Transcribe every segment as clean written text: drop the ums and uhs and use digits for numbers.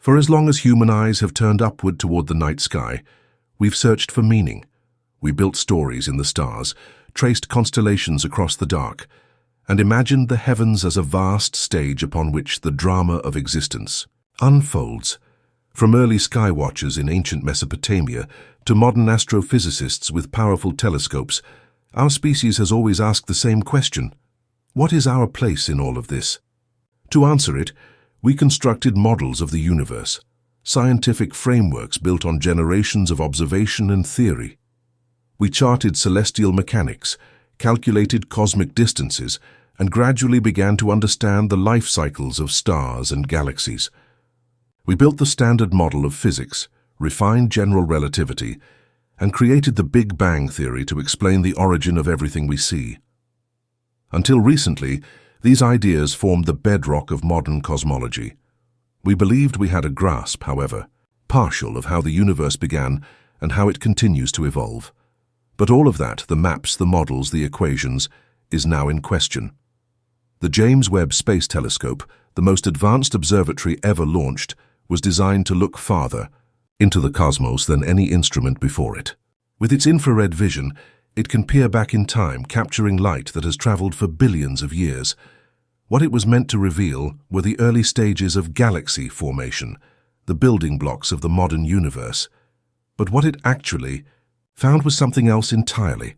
For as long as human eyes have turned upward toward the night sky, we've searched for meaning. We built stories in the stars, traced constellations across the dark, and imagined the heavens as a vast stage upon which the drama of existence unfolds. From early sky watchers in ancient Mesopotamia to modern astrophysicists with powerful telescopes, our species has always asked the same question: what is our place in all of this? To answer it, we constructed models of the universe, scientific frameworks built on generations of observation and theory. We charted celestial mechanics, calculated cosmic distances, and gradually began to understand the life cycles of stars and galaxies. We built the standard model of physics, refined general relativity, and created the Big Bang theory to explain the origin of everything we see. Until recently, these ideas formed the bedrock of modern cosmology. We believed we had a grasp, however, partial of how the universe began and how it continues to evolve. But all of that, the maps, the models, the equations, is now in question. The James Webb Space Telescope, the most advanced observatory ever launched, was designed to look farther into the cosmos than any instrument before it. With its infrared vision, it can peer back in time, capturing light that has traveled for billions of years. What it was meant to reveal were the early stages of galaxy formation, the building blocks of the modern universe. But what it actually found was something else entirely.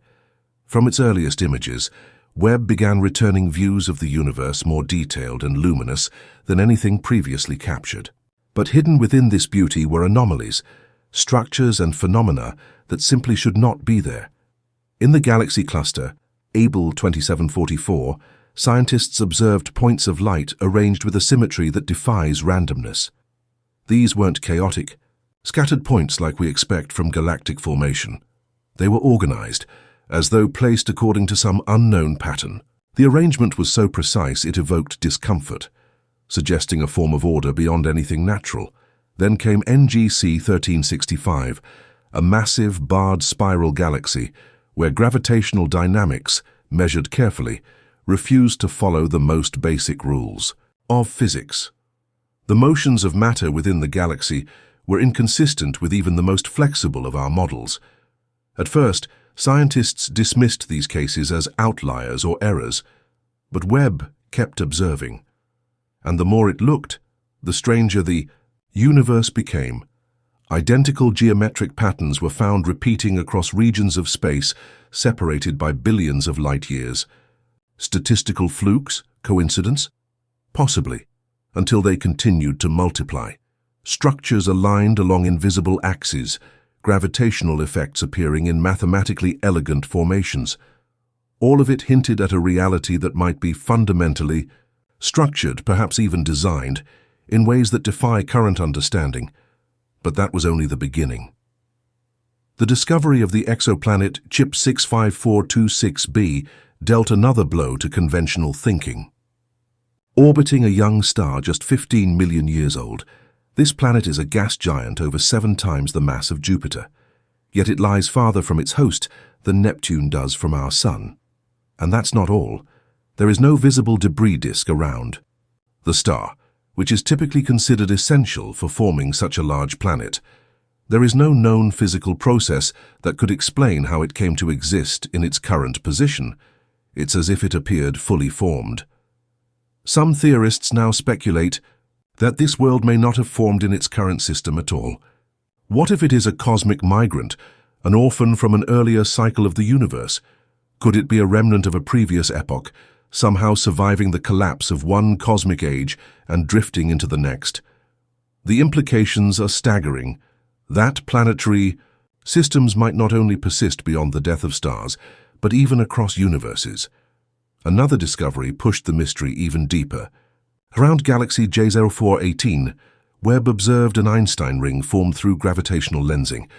From its earliest images, Webb began returning views of the universe more detailed and luminous than anything previously captured. But hidden within this beauty were anomalies, structures and phenomena that simply should not be there. In the galaxy cluster, Abell 2744, scientists observed points of light arranged with a symmetry that defies randomness. These weren't chaotic, scattered points like we expect from galactic formation. They were organized, as though placed according to some unknown pattern. The arrangement was so precise it evoked discomfort, suggesting a form of order beyond anything natural. Then came NGC 1365, a massive barred spiral galaxy where gravitational dynamics, measured carefully, refused to follow the most basic rules of physics. The motions of matter within the galaxy were inconsistent with even the most flexible of our models. At first, scientists dismissed these cases as outliers or errors, but Webb kept observing. And the more it looked, the stranger the universe became. Identical geometric patterns were found repeating across regions of space separated by billions of light years. Statistical flukes? Coincidence? Possibly, until they continued to multiply. Structures aligned along invisible axes, gravitational effects appearing in mathematically elegant formations. All of it hinted at a reality that might be fundamentally structured, perhaps even designed, in ways that defy current understanding. But that was only the beginning. The discovery of the exoplanet CHIP 65426b dealt another blow to conventional thinking. Orbiting a young star just 15 million years old, this planet is a gas giant over 7 times the mass of Jupiter. Yet it lies farther from its host than Neptune does from our Sun. And that's not all. There is no visible debris disk around the star, which is typically considered essential for forming such a large planet. There is no known physical process that could explain how it came to exist in its current position. It's as if it appeared fully formed. Some theorists now speculate that this world may not have formed in its current system at all. What if it is a cosmic migrant, an orphan from an earlier cycle of the universe? Could it be a remnant of a previous epoch, somehow surviving the collapse of one cosmic age and drifting into the next? The implications are staggering. That planetary systems might not only persist beyond the death of stars, but even across universes. Another discovery pushed the mystery even deeper. Around galaxy J0418, Webb observed an Einstein ring formed through gravitational lensing,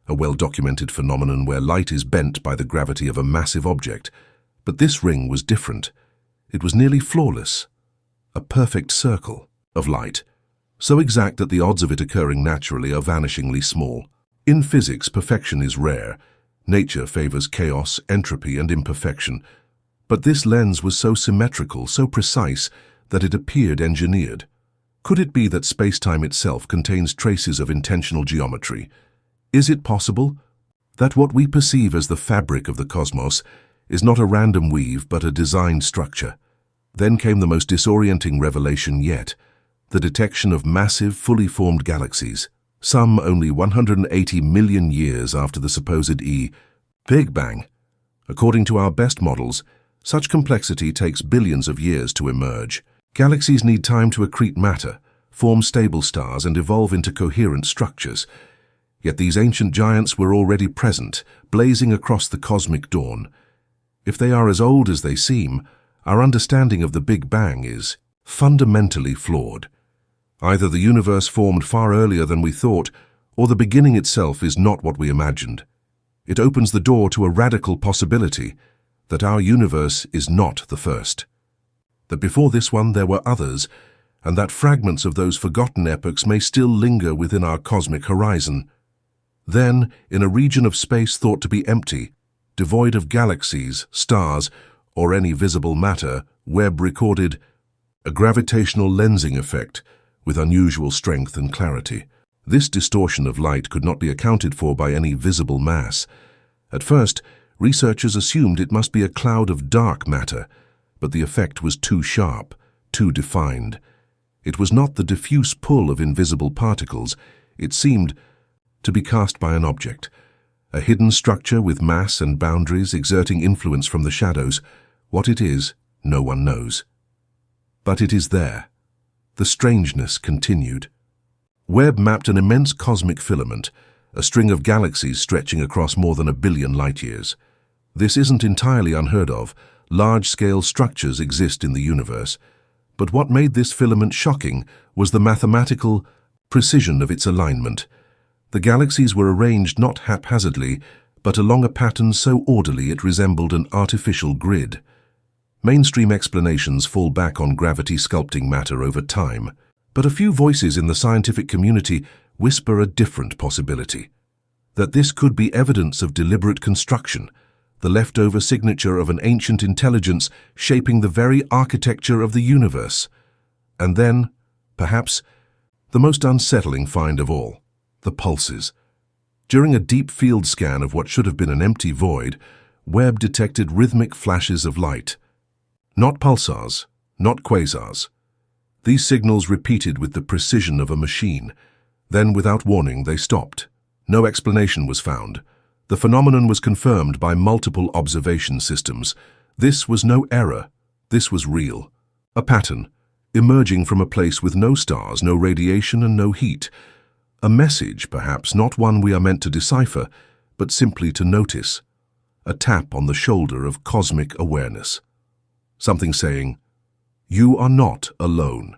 a well-documented phenomenon where light is bent by the gravity of a massive object. But this ring was different. It was nearly flawless, a perfect circle of light, so exact that the odds of it occurring naturally are vanishingly small. In physics, perfection is rare. Nature favors chaos, entropy, and imperfection. But this lens was so symmetrical, so precise, that it appeared engineered. Could it be that space-time itself contains traces of intentional geometry? Is it possible that what we perceive as the fabric of the cosmos is not a random weave but a designed structure? Then came the most disorienting revelation yet, the detection of massive, fully formed galaxies, some only 180 million years after the supposed Big Bang. According to our best models, such complexity takes billions of years to emerge. Galaxies need time to accrete matter, form stable stars, and evolve into coherent structures. Yet these ancient giants were already present, blazing across the cosmic dawn. If they are as old as they seem, our understanding of the Big Bang is fundamentally flawed. Either the universe formed far earlier than we thought, or the beginning itself is not what we imagined. It opens the door to a radical possibility that our universe is not the first. That before this one there were others, and that fragments of those forgotten epochs may still linger within our cosmic horizon. Then, in a region of space thought to be empty, devoid of galaxies, stars, or any visible matter, Webb recorded a gravitational lensing effect with unusual strength and clarity. This distortion of light could not be accounted for by any visible mass. At first, researchers assumed it must be a cloud of dark matter, but the effect was too sharp, too defined. It was not the diffuse pull of invisible particles. It seemed to be cast by an object, a hidden structure with mass and boundaries exerting influence from the shadows. What it is, no one knows. But it is there. The strangeness continued. Webb mapped an immense cosmic filament, a string of galaxies stretching across more than 1 billion light-years. This isn't entirely unheard of. Large-scale structures exist in the universe. But what made this filament shocking was the mathematical precision of its alignment. The galaxies were arranged not haphazardly, but along a pattern so orderly it resembled an artificial grid. Mainstream explanations fall back on gravity sculpting matter over time, but a few voices in the scientific community whisper a different possibility. That this could be evidence of deliberate construction, the leftover signature of an ancient intelligence shaping the very architecture of the universe. And then, perhaps, the most unsettling find of all, the pulses. During a deep field scan of what should have been an empty void, Webb detected rhythmic flashes of light. Not pulsars, not quasars. These signals repeated with the precision of a machine. Then, without warning, they stopped. No explanation was found. The phenomenon was confirmed by multiple observation systems. This was no error. This was real. A pattern, emerging from a place with no stars, no radiation, and no heat. A message, perhaps, not one we are meant to decipher, but simply to notice. A tap on the shoulder of cosmic awareness. Something saying, "You are not alone."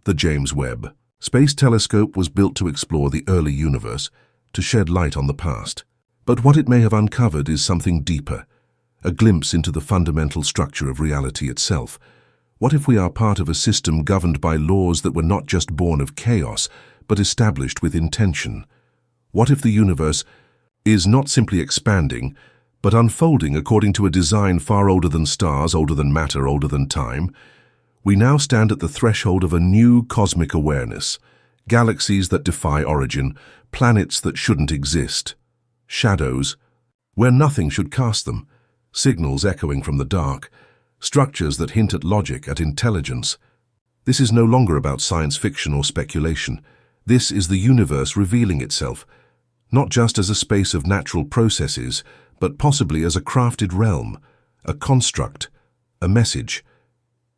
The James Webb Space Telescope was built to explore the early universe, to shed light on the past. But what it may have uncovered is something deeper, a glimpse into the fundamental structure of reality itself. What if we are part of a system governed by laws that were not just born of chaos, but established with intention? What if the universe is not simply expanding, but unfolding according to a design far older than stars, older than matter, older than time? We now stand at the threshold of a new cosmic awareness. Galaxies that defy origin, planets that shouldn't exist. Shadows, where nothing should cast them, signals echoing from the dark, structures that hint at logic, at intelligence. This is no longer about science fiction or speculation. This is the universe revealing itself, not just as a space of natural processes, but possibly as a crafted realm, a construct, a message.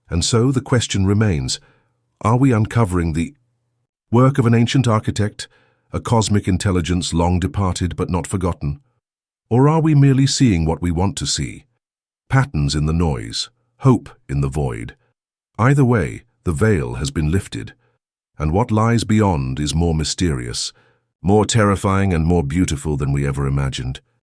And so the question remains, are we uncovering the work of an ancient architect, a cosmic intelligence long departed but not forgotten? Or are we merely seeing what we want to see? Patterns in the noise, hope in the void. Either way, the veil has been lifted, and what lies beyond is more mysterious, more terrifying and more beautiful than we ever imagined.